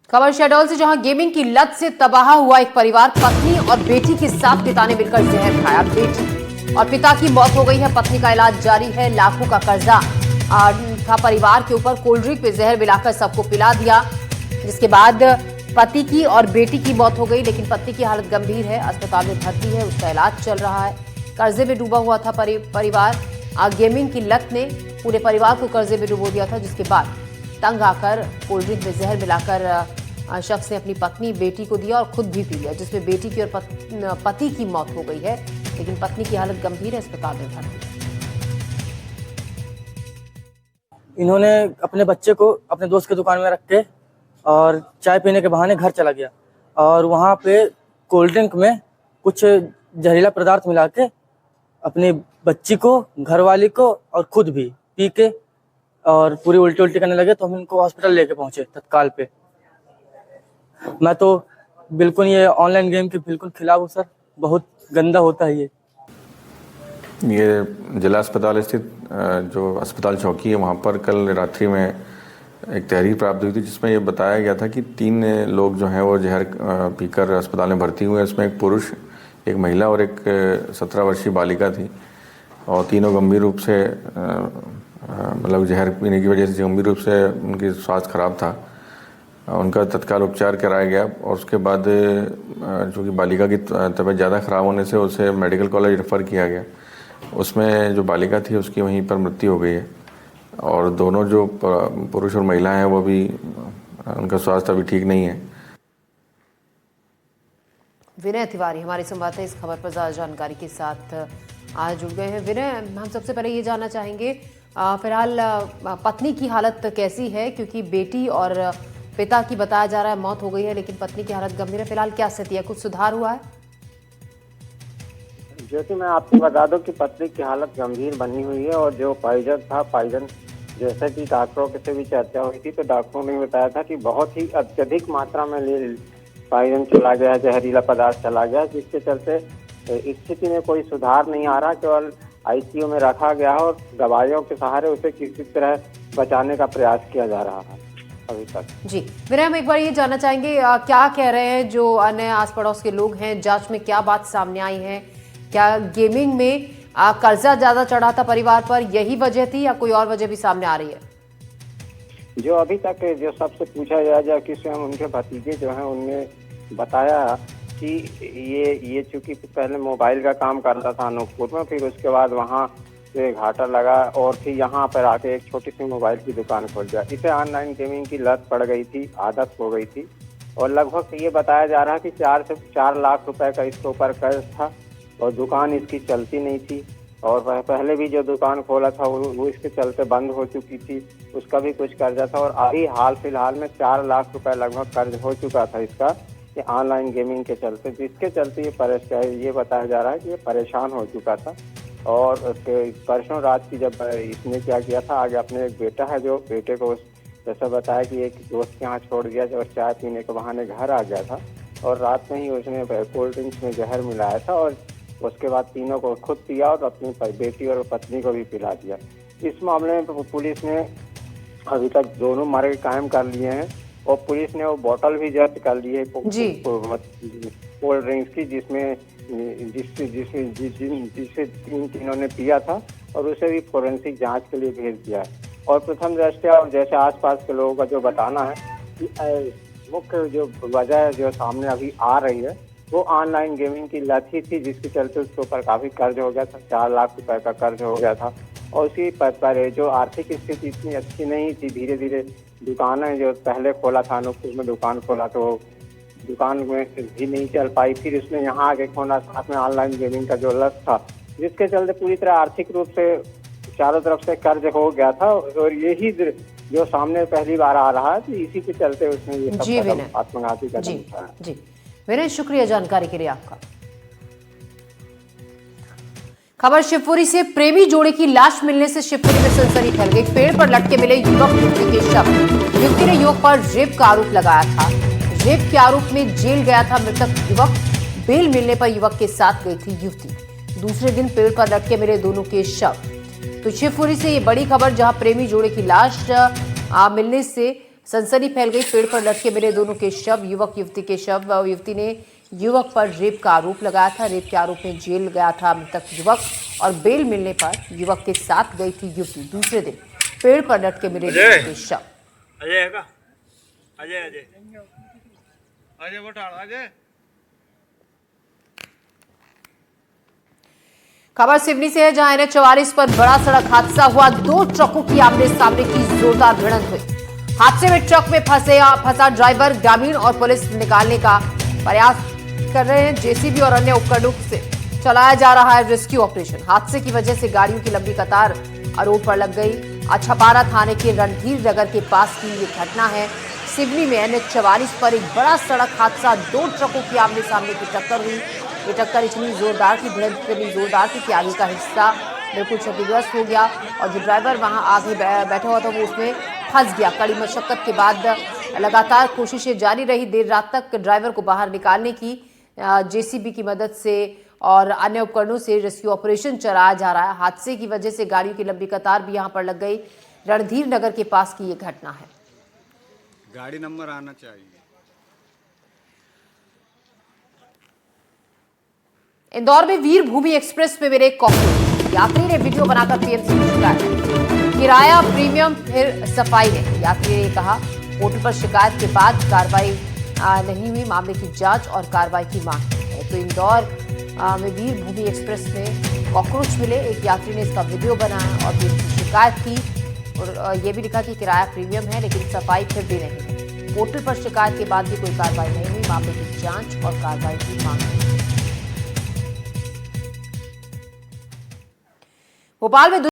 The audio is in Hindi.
खबर शहडोल से, जहां गेमिंग की लत से तबाह हुआ एक परिवार। पत्नी और बेटी के साथ पिता ने मिलकर जहर खाया। बेटी और पिता की मौत हो गई है। पत्नी का इलाज जारी है। लाखों का कर्जा था परिवार के ऊपर। कोल्ड ड्रिंक में जहर मिलाकर सबको पिला दिया, जिसके बाद पति की और बेटी की मौत हो गई। लेकिन पत्नी की हालत गंभीर है, अस्पताल में भर्ती है, उसका इलाज चल रहा है। कर्जे में डूबा हुआ था परिवार। गेमिंग की लत ने पूरे परिवार को कर्जे में डुबो दिया था, जिसके बाद तंग आकर कोल्ड ड्रिंक में जहर मिलाकर शख्स ने अपनी पत्नी बेटी को दिया और खुद भी पी लिया, जिसमें बेटी की और पति की मौत हो गई है। लेकिन पत्नी की हालत गंभीर है, अस्पताल में भर्ती है। इन्होंने अपने बच्चे को अपने दोस्त की दुकान में रख के और चाय पीने के बहाने घर चला गया और वहाँ पे कोल्ड ड्रिंक में कुछ जहरीला पदार्थ मिला के अपनी बच्ची को, घरवाली को और खुद भी पी के और पूरी उल्टी करने लगे। तो हम इनको हॉस्पिटल लेके पहुंचे तत्काल पे। मैं तो बिल्कुल ये ऑनलाइन गेम के बिल्कुल खिलाफ हूँ सर। बहुत गंदा होता है ये जिला अस्पताल स्थित जो अस्पताल चौकी है, वहाँ पर कल रात्रि में एक तहरीर प्राप्त हुई थी, जिसमें ये बताया गया था कि 3 लोग जो हैं वो जहर पीकर अस्पताल में भर्ती हुए हैं। इसमें एक पुरुष, एक महिला और एक 17 वर्षीय बालिका थी। और तीनों गंभीर रूप से मतलब जहर पीने की वजह से गंभीर रूप से उनकी स्वास्थ्य खराब था। उनका तत्काल उपचार कराया गया और उसके बाद जो कि बालिका की तबीयत ज़्यादा ख़राब होने से उसे मेडिकल कॉलेज रेफ़र किया गया। उसमें जो बालिका थी उसकी वहीं पर मृत्यु हो गई है। और दोनों जो पुरुष और महिला हैं वो भी, उनका स्वास्थ्य अभी ठीक नहीं है। विनय तिवारी हमारे संवाददाता इस खबर पर ज्यादा जानकारी के साथ आज जुड़ गए हैं। विनय, हम सबसे पहले ये जानना चाहेंगे फिलहाल पत्नी की हालत कैसी है, क्योंकि बेटी और पिता की बताया जा रहा है मौत हो गई है, लेकिन पत्नी की हालत गंभीर है। फिलहाल क्या स्थिति है, कुछ सुधार हुआ है? ज्योति, मैं आपको बता दूं कि पत्नी की हालत गंभीर बनी हुई है और जो पॉइजन जैसे कि डॉक्टरों से भी चर्चा हुई थी, तो डॉक्टरों ने बताया था कि बहुत ही अत्यधिक मात्रा में पॉइजन चला गया, जहरीला पदार्थ चला गया, जिसके चलते स्थिति में कोई सुधार नहीं आ रहा। केवल आईसीयू में रखा गया है और दवाइयों के सहारे उसे किसी तरह बचाने का प्रयास किया जा रहा है अभी तक। जी विनय, हम एक बार ये जानना चाहेंगे क्या कह रहे हैं जो अन्य आस पड़ोस के लोग हैं, जांच में क्या बात सामने आई है? क्या गेमिंग में कर्जा ज्यादा चढ़ा था परिवार पर, यही वजह थी या कोई और वजह भी सामने आ रही है? जो अभी तक जो सबसे पूछा जाए कि स्वयं उनके भतीजे जो हैं, उनने बताया कि ये चूंकि पहले मोबाइल का काम करता था अनूपपुर में, फिर उसके बाद वहाँ से घाटा लगा और फिर यहाँ पर आके एक छोटी सी मोबाइल की दुकान खोल दिया। इसे ऑनलाइन गेमिंग की लत पड़ गई थी, आदत हो गई थी और लगभग ये बताया जा रहा है कि 4 से 4 लाख रुपए का इसके ऊपर कर्ज था और दुकान इसकी चलती नहीं थी। और पहले भी जो दुकान खोला था वो इसके चलते बंद हो चुकी थी, उसका भी कुछ कर्जा था। और अभी हाल फिलहाल में 4 लाख रुपए लगभग कर्ज हो चुका था इसका, ये ऑनलाइन गेमिंग के चलते, जिसके चलते ये बताया जा रहा है कि ये परेशान हो चुका था। और परसों रात की जब इसने क्या किया था, आगे अपने एक बेटा है, जो बेटे को जैसा बताया कि एक दोस्त के यहाँ छोड़ दिया और चाय पीने के बहाने घर आ गया था और रात में ही उसने कोल्ड ड्रिंक्स में जहर मिलाया था और उसके बाद तीनों को खुद पिया और अपनी बेटी और पत्नी को भी पिला दिया। इस मामले में पुलिस ने अभी तक दोनों मार्ग कायम कर लिए हैं और पुलिस ने वो बोतल भी जब्त कर ली है कोल्ड ड्रिंक्स की, जिसे तीनों ने पिया था और उसे भी फोरेंसिक जांच के लिए भेज दिया है। और प्रथम दृष्टया और जैसे आसपास के लोगों का जो बताना है कि मुख्य जो वजह जो सामने अभी आ रही है वो ऑनलाइन गेमिंग की लत ही थी, जिसके चलते उसके ऊपर काफी कर्ज हो गया था। 4 लाख रुपए का कर्ज हो गया था और उसी पर जो आर्थिक स्थिति इतनी अच्छी नहीं थी। धीरे धीरे दुकानें जो पहले खोला था, अनूपपुर में दुकान खोला तो दुकान में भी नहीं चल पाई, फिर उसने यहाँ आके खोला, साथ में ऑनलाइन गेमिंग का जो लत था, जिसके चलते पूरी तरह आर्थिक रूप से चारों तरफ से कर्ज हो गया था। और यही जो सामने पहली बार आ रहा है, तो इसी के चलते उसने ये सब आत्मघाती कदम उठाया। जी विनय, शुक्रिया जानकारी के लिए आपका। खबर शिवपुरी से, प्रेमी जोड़े की लाश मिलने से शिवपुरी में सनसनी फैल गई। पेड़ पर लटके मिले युवक युवती के शव। युवती ने युवक पर रेप का आरोप लगाया था। रेप के आरोप में जेल गया था मृतक युवक। बेल मिलने पर युवक के साथ गई थी युवती। दूसरे दिन पेड़ पर लटके मिले दोनों के शव। तो शिवपुरी से ये बड़ी खबर, जहां प्रेमी जोड़े की लाश मिलने से सनसनी फैल गई। पेड़ पर लटके मिले दोनों के शव, युवक युवती के शव। युवती ने युवक पर रेप का आरोप लगाया था। रेप के आरोप में जेल गया था मृतक युवक और बेल मिलने पर युवक के साथ गई थी युवती। दूसरे दिन पेड़ पर लटके मिले दोनों के शव। अजय का अजय अजय अजय वो टाल अजय। खबर सिवनी से है, जहां NH-44 पर बड़ा सड़क हादसा हुआ। दो ट्रकों की आमने सामने की जोरदार भिड़ंत हुई। हादसे में ट्रक में फंसा ड्राइवर। ग्रामीण और पुलिस निकालने का प्रयास कर रहे हैं। जेसीबी और अन्य उपकरणों से चलाया जा रहा है रेस्क्यू ऑपरेशन। हादसे की वजह से गाड़ियों की लंबी कतार रोड पर लग गई। छपारा थाने के रणधीर नगर के पास की ये घटना है। सिवनी में NH-44 पर एक बड़ा सड़क हादसा। दो ट्रकों की आमने सामने की टक्कर हुई। ये टक्कर इतनी जोरदार थी, भिड़ंत इतनी जोरदार थी कि आगे का हिस्सा बिल्कुल क्षतिग्रस्त हो गया और जो ड्राइवर वहां आगे बैठा हुआ था वो उसमें फंस गया। कड़ी मशक्कत के बाद लगातार कोशिशें जारी रही। देर रात तक ड्राइवर को बाहर निकालने की जेसीबी की मदद से और अन्य उपकरणों से रेस्क्यू ऑपरेशन चलाया जा रहा है। हादसे की वजह से गाड़ियों की लंबी कतार भी यहाँ पर लग गई। रणधीर नगर के पास की ये घटना है। गाड़ी नंबर आना चाहिए। इंदौर में वीर भूमि एक्सप्रेस में मिले कॉकरोच। यात्री ने वीडियो बनाकर पीएमसी में शिकायत। किराया प्रीमियम फिर सफाई नहीं। यात्री ने कहा पोर्टल पर शिकायत के बाद कार्रवाई नहीं हुई। मामले की जांच और कार्रवाई की मांग है। तो इंदौर में वीर भूमि एक्सप्रेस में कॉकरोच मिले। एक यात्री ने इसका वीडियो बनाया और पीएमसी शिकायत की और ये भी लिखा कि किराया प्रीमियम है लेकिन सफाई फिर भी नहीं है। पोर्टल पर शिकायत के बाद भी कोई कार्रवाई नहीं हुई। मामले की जांच और कार्रवाई की मांग है। भोपाल में